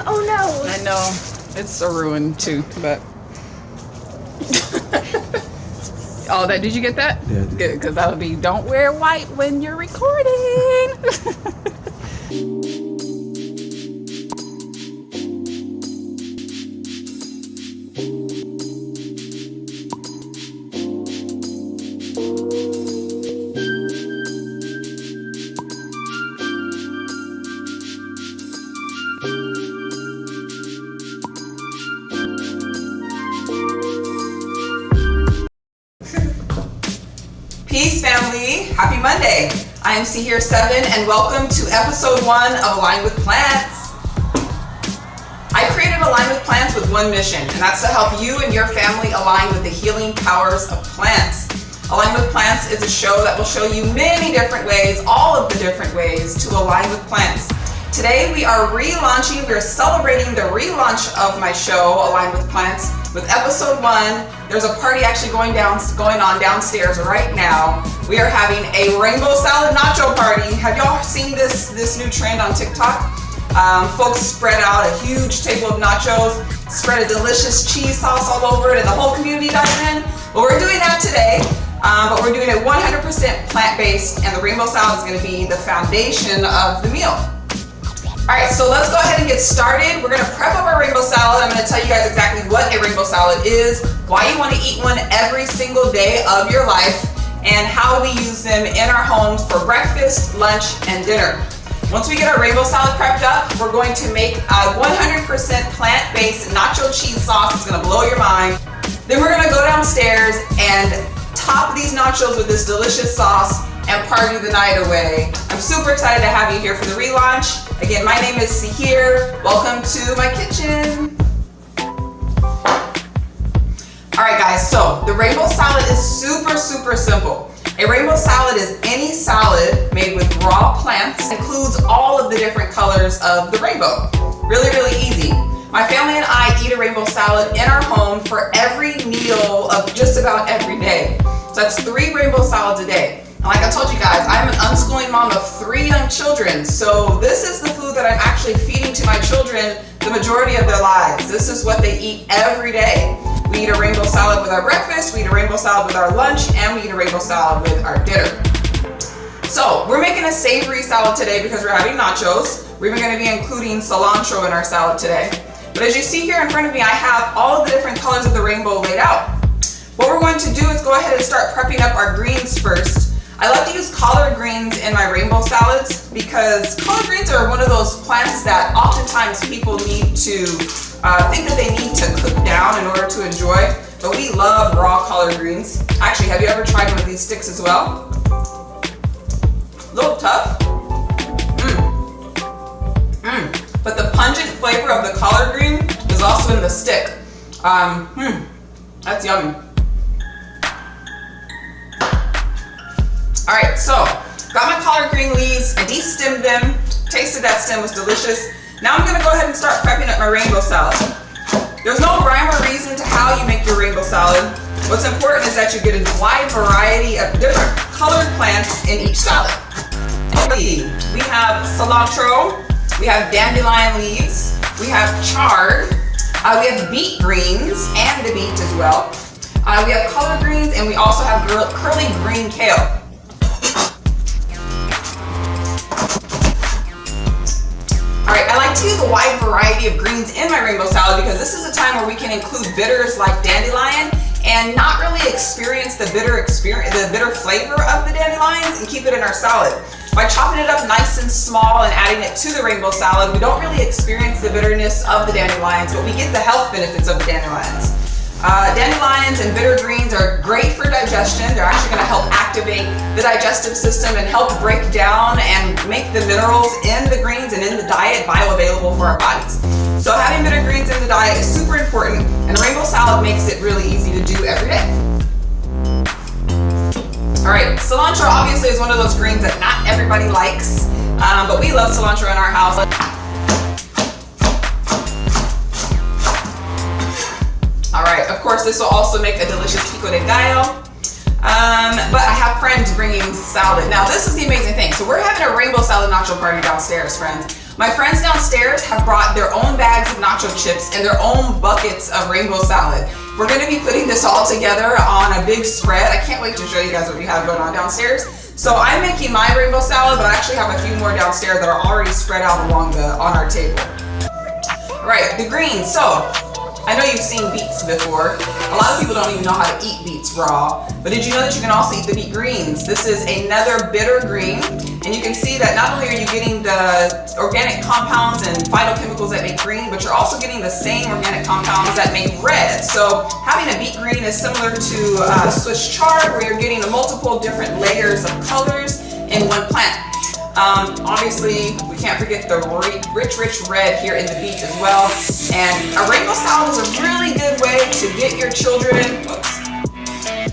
Oh no. I know. It's a ruin too, but. Oh, did you get that? Yeah, I did. Good, because that would be don't wear white when you're recording. Peace, family. Happy Monday. I am Here 7 and welcome to episode 1 of Align with Plants. I created Align with Plants with one mission, and that's to help you and your family align with the healing powers of plants. Align with Plants is a show that will show you many different ways, all of the different ways to align with plants. Today we are celebrating the relaunch of my show, Align with Plants, with episode 1. There's a party actually going on downstairs right now. We are having a rainbow salad nacho party. Have y'all seen this new trend on TikTok? Folks spread out a huge table of nachos, spread a delicious cheese sauce all over it, and the whole community dives in. Well, we're doing that today, but we're doing it 100% plant-based, and the rainbow salad is going to be the foundation of the meal. All right, so let's go ahead and get started. We're gonna prep up our rainbow salad. I'm gonna tell you guys exactly what a rainbow salad is, why you wanna eat one every single day of your life, and how we use them in our homes for breakfast, lunch, and dinner. Once we get our rainbow salad prepped up, we're going to make a 100% plant-based nacho cheese sauce. It's gonna blow your mind. Then we're gonna go downstairs and top these nachos with this delicious sauce and party the night away. I'm super excited to have you here for the relaunch. Again, my name is Sihir. Welcome to my kitchen. All right, guys, so the rainbow salad is super simple. A rainbow salad is any salad made with raw plants. It includes all of the different colors of the rainbow. Really easy. My family and I eat a rainbow salad in our home for every meal of just about every day. So that's 3 rainbow salads a day. And like I told you guys, I'm an unschooling mom of 3 young children, so this is the food that I'm actually feeding to my children the majority of their lives. This is what they eat every day. We eat a rainbow salad with our breakfast, we eat a rainbow salad with our lunch, and we eat a rainbow salad with our dinner. So we're making a savory salad today because we're having nachos. We're even going to be including cilantro in our salad today. But as you see here in front of me, I have all of the different colors of the rainbow laid out. What we're going to do is go ahead and start prepping up our greens first. I like to use collard greens in my rainbow salads because collard greens are one of those plants that oftentimes people need to think that they need to cook down in order to enjoy, but we love raw collard greens. Actually, have you ever tried one of these sticks as well? A little tough. But the pungent flavor of the collard green is also in the stick. That's yummy. All right, so got my collard green leaves. I de-stemmed them. Tasted that stem was delicious. Now I'm gonna go ahead and start prepping up my rainbow salad. There's no rhyme or reason to how you make your rainbow salad. What's important is that you get a wide variety of different colored plants in each salad. We have cilantro, we have dandelion leaves, we have chard, we have beet greens and the beet as well. We have collard greens, and we also have curly green kale. Alright, I like to use a wide variety of greens in my rainbow salad because this is a time where we can include bitters like dandelion and not really experience the bitter flavor of the dandelions and keep it in our salad. By chopping it up nice and small and adding it to the rainbow salad, we don't really experience the bitterness of the dandelions, but we get the health benefits of the dandelions. Dandelions and bitter greens are great for digestion. They're actually going to help activate the digestive system and help break down and make the minerals in the greens and in the diet bioavailable for our bodies. So having bitter greens in the diet is super important, and a rainbow salad makes it really easy to do every day. All right, cilantro obviously is one of those greens that not everybody likes, but we love cilantro in our house. All right, of course, this will also make a delicious pico de gallo. But I have friends bringing salad. Now this is the amazing thing. So we're having a rainbow salad nacho party downstairs, friends. My friends downstairs have brought their own bags of nacho chips and their own buckets of rainbow salad. We're gonna be putting this all together on a big spread. I can't wait to show you guys what we have going on downstairs. So I'm making my rainbow salad, but I actually have a few more downstairs that are already spread out on our table. All right, the greens. So I know you've seen beets before. A lot of people don't even know how to eat beets raw, but did you know that you can also eat the beet greens? This is another bitter green, and you can see that not only are you getting the organic compounds and phytochemicals that make green, but you're also getting the same organic compounds that make red. So having a beet green is similar to Swiss chard, where you're getting multiple different layers of colors in one plant. Obviously, we can't forget the rich red here in the beet as well. And a rainbow salad is a really good way to get your children,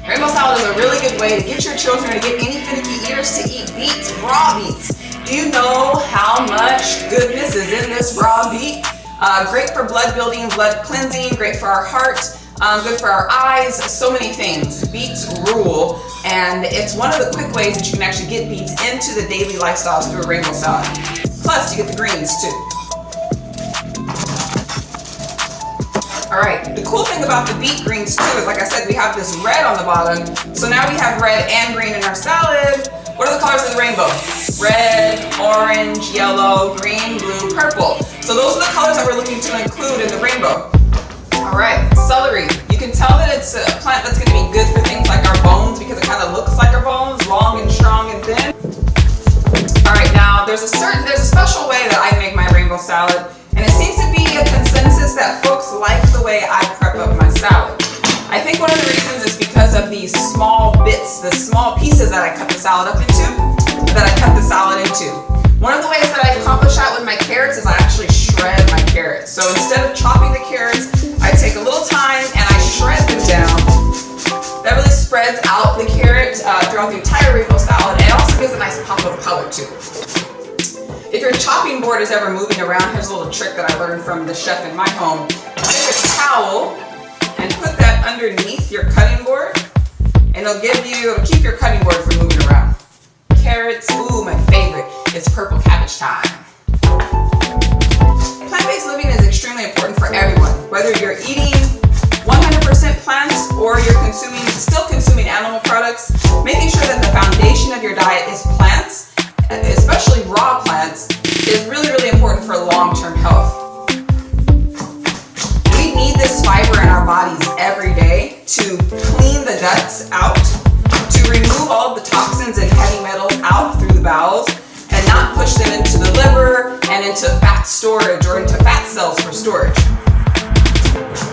rainbow salad is a really good way to get your children to get any finicky eaters to eat beets, raw beets. Do you know how much goodness is in this raw beet? Great for blood building, blood cleansing, great for our heart. Good for our eyes, so many things. Beets rule, and it's one of the quick ways that you can actually get beets into the daily lifestyles through a rainbow salad. Plus, you get the greens too. All right, the cool thing about the beet greens too is, like I said, we have this red on the bottom. So now we have red and green in our salad. What are the colors of the rainbow? Red, orange, yellow, green, blue, purple. So those are the colors that we're looking to include in the rainbow. All right, celery. You can tell that it's a plant that's going to be good for things like our bones because it kind of looks like our bones, long and strong and thin. All right, now there's a special way that I make my rainbow salad, and it seems to be a consensus that folks like the way I prep up my salad. I think one of the reasons is because of these small bits, the small pieces that I cut the salad into. One of the ways that I accomplish that with my carrots is I actually shred my carrots. So instead of chopping the carrots, I take a little time and I shred them down. That really spreads out the carrot throughout the entire rainbow salad, and it also gives a nice pop of color too. If your chopping board is ever moving around, here's a little trick that I learned from the chef in my home. Take a towel and put that underneath your cutting board, and it'll keep your cutting board from moving around. Carrots, ooh, my favorite. It's purple cabbage time. Plant-based living is extremely important for everyone, whether you're eating 100% plants or you're still consuming animal products. Making sure that the foundation of your diet is plants, especially raw plants, is really, really important for long-term health. We need this fiber in our bodies every day to clean the guts out, to remove all of the toxins and heavy metals out through the bowels, and not push them into the liver and into fat storage or into fat cells for storage.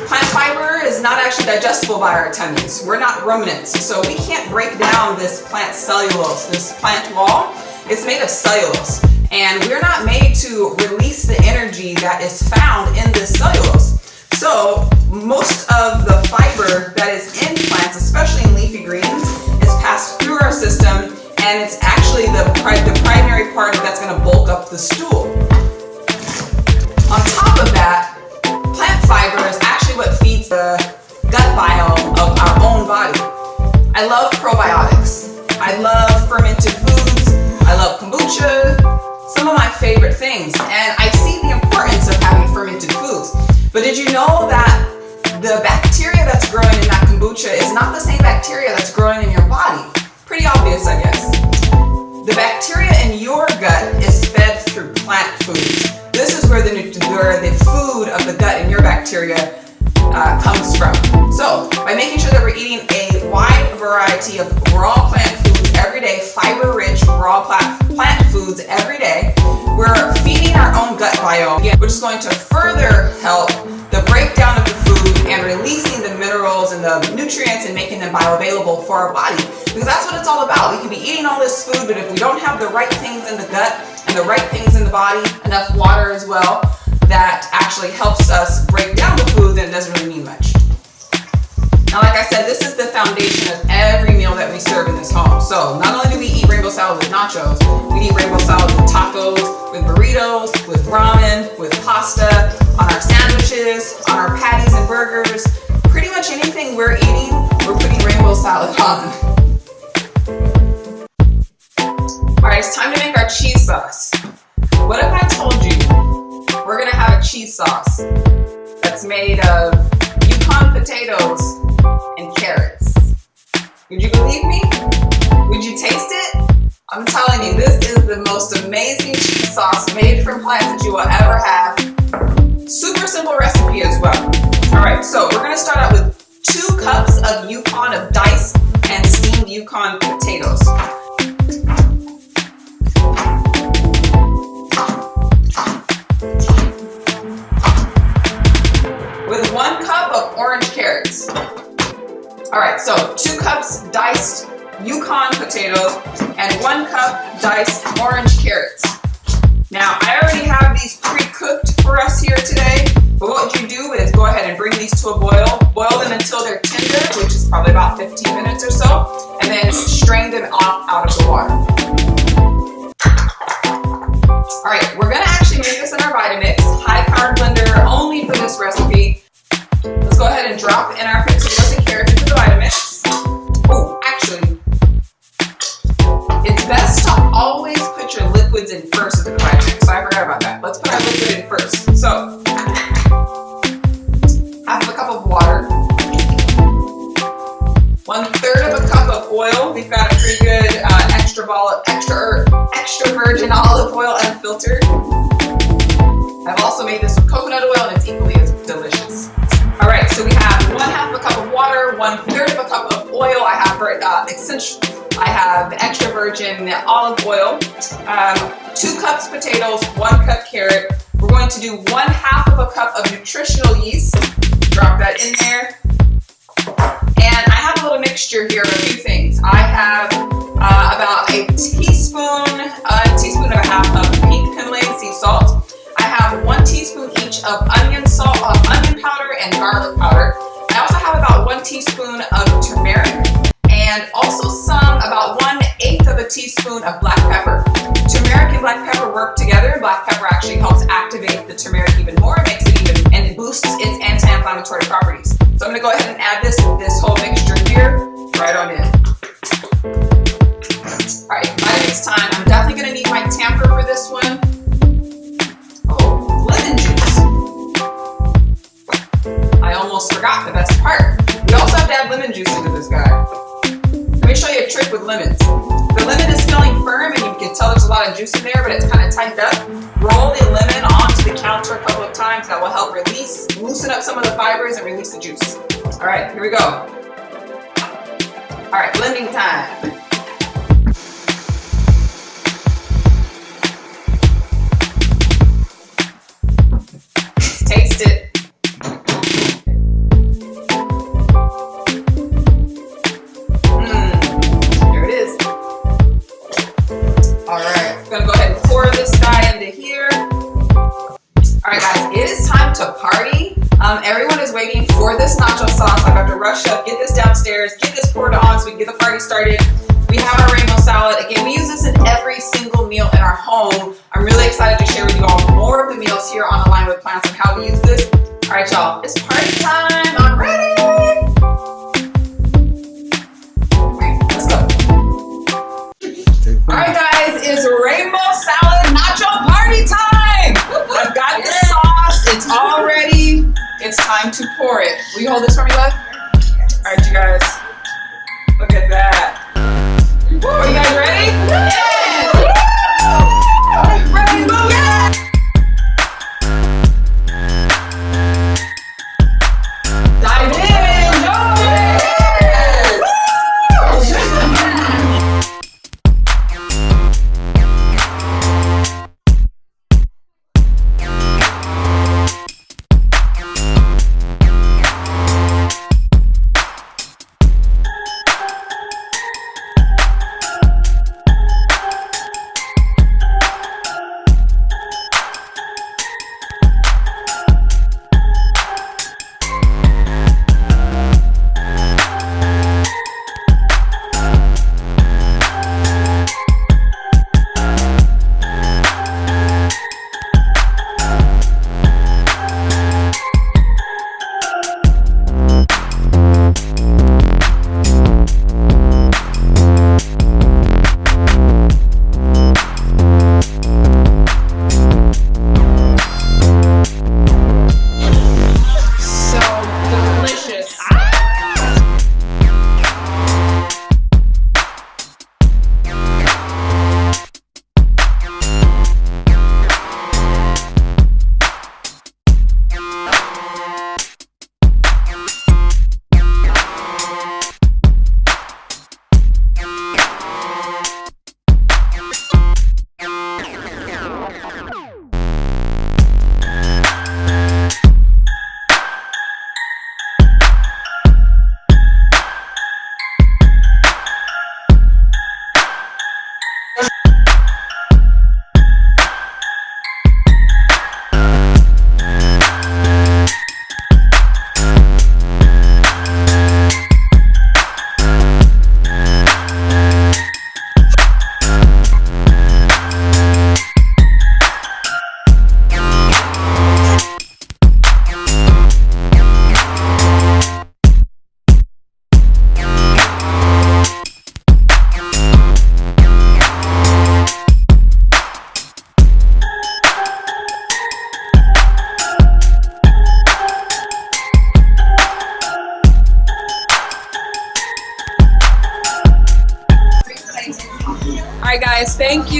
Plant fiber is not actually digestible by our tummies. We're not ruminants, so we can't break down this plant cellulose, this plant wall. It's made of cellulose, and we're not made to release the energy that is found in this cellulose. So most of the fiber that is in plants, especially in leafy greens, is passed through our system, and it's actually the primary part that's going to bulk up the stool. On top of that, plant fiber is actually what feeds the gut biome of our own body. I love probiotics. I love fermented foods. I love kombucha. Some of my favorite things. And I see the importance of having fermented foods. But did you know that the bacteria that's growing in that kombucha is not the same bacteria that's growing in your body? Pretty obvious, I guess. The bacteria in your gut is fed through plant foods. This is where the food of the gut and your bacteria comes from. So by making sure that we're eating a wide variety of raw plant foods every day, fiber-rich raw plant foods every day, we're feeding our own gut biome, which is going to further help the breakdown of the food and releasing the minerals and the nutrients and making them bioavailable for our body. Because that's what it's all about. We can be eating all this food, but if we don't have the right things in the gut and the right things in the body, enough water as well, that actually helps us break down the food, then it doesn't really mean much. Now, like I said, this is the foundation of every meal that we serve in this home. So not only do we eat rainbow salad with nachos, we eat rainbow salad with tacos, with burritos, with ramen, with pasta, on our sandwiches, on our patties and burgers. Pretty much anything we're eating, we're putting rainbow salad on. right, it's time to make our cheese sauce. What if I told you we're gonna have a cheese sauce that's made of Yukon potatoes and carrots? Would you believe me? Would you taste it? I'm telling you, this is the most amazing cheese sauce made from plants that you will ever have. Super simple recipe as well. All right, so we're gonna start out with 2 cups of Yukon, of diced and steamed Yukon potatoes. With 1 cup of orange carrots. All right, so 2 cups diced Yukon potatoes and 1 cup diced orange carrots. Now, I already have these pre-cooked for us here today, but what you do is go ahead and bring these to a boil. Boil them until they're tender, which is probably about 15 minutes or so, and then strain them off out of the water. All right, we're gonna actually make this in our Vitamix, high-powered blender only for this recipe. Let's go ahead and drop in our potatoes and carrots into the Vitamix. Oh, actually, it's best to always put your liquids in first into the Vitamix, so I forgot about that. Let's put our liquid in first. So, half of a cup of water, 1/3 of a cup of oil. We've got a pretty good extra virgin olive oil, unfiltered. I've also made this with coconut oil, and it's equally as delicious. All right, so we have 1/2 of a cup of water, 1/3 of a cup of oil. I have extra virgin olive oil, 2 cups potatoes, 1 cup carrot. We're going to do 1/2 of a cup of nutritional yeast. Drop that in there. And I have a little mixture here of a few things. I have about a teaspoon and a half of pink Himalayan sea salt. I have 1 teaspoon each of onion powder and garlic powder. I also have about 1 teaspoon of turmeric, and also about 1/8 of a teaspoon of black pepper. Turmeric and black pepper work together. Black pepper actually helps activate the turmeric even more, makes it and it boosts its anti-inflammatory properties. So I'm gonna go ahead and add this whole mixture here, right on in. All right, Vitamix time. I'm definitely gonna need my tamper for this one. Oh, lemon juice. I almost forgot the best part. We also have to add lemon juice into this guy. Let me show you a trick with lemons. The lemon is feeling firm, and you can tell there's a lot of juice in there, but it's kind of tightened up. Roll the lemon onto the counter a couple of times. That will help loosen up some of the fibers and release the juice. All right, here we go. All right, blending time. Let's taste it. There it is. All right, I'm gonna go ahead and pour this guy into here. All right, guys, it is time to party. Everyone is waiting for this nacho sauce. I have to rush up, get this downstairs, get this poured on so we can get the party started. We have our rainbow salad. Again, we use this in every single meal in our home. I'm really excited to share with you all more of the meals here on Align with Plants and how we use this. All right, y'all, it's party time. I'm ready. All right, let's go. All right, guys, it's rainbow salad nacho party time. I've got the sauce. It's all ready. It's time to pour it. Will you hold this for me, love? All right, you guys. Look at that. Are you guys ready? Yeah! Rainbow, yeah! Dive in!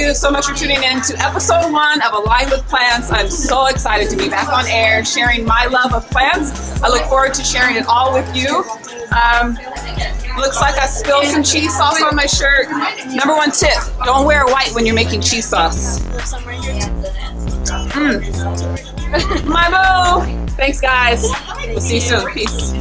you so much for tuning in to episode 1 of Align with Plants. I'm so excited to be back on air sharing my love of plants. I look forward to sharing it all with you. Looks like I spilled some cheese sauce on my shirt. Number 1 tip, don't wear white when you're making cheese sauce. My boo! Thanks guys. We'll see you soon. Peace.